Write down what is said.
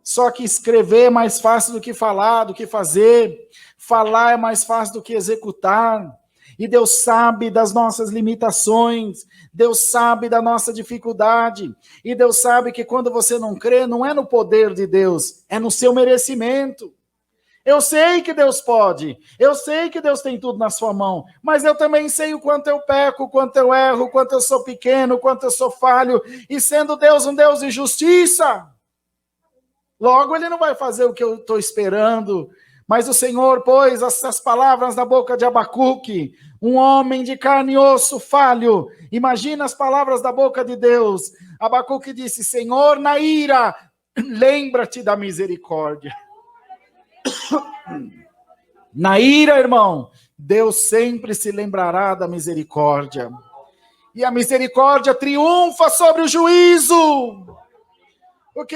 Só que escrever é mais fácil do que falar, do que fazer. Falar é mais fácil do que executar. E Deus sabe das nossas limitações. Deus sabe da nossa dificuldade. E Deus sabe que quando você não crê, não é no poder de Deus, é no seu merecimento. Eu sei que Deus pode, eu sei que Deus tem tudo na sua mão, mas eu também sei o quanto eu peco, o quanto eu erro, o quanto eu sou pequeno, o quanto eu sou falho, e sendo Deus um Deus de justiça, logo Ele não vai fazer o que eu estou esperando, mas o Senhor pôs essas palavras na boca de Abacuque, um homem de carne e osso falho, imagina as palavras da boca de Deus. Abacuque disse: Senhor, na ira, lembra-te da misericórdia. Na ira, irmão, Deus sempre se lembrará da misericórdia. E a misericórdia triunfa sobre o juízo. Porque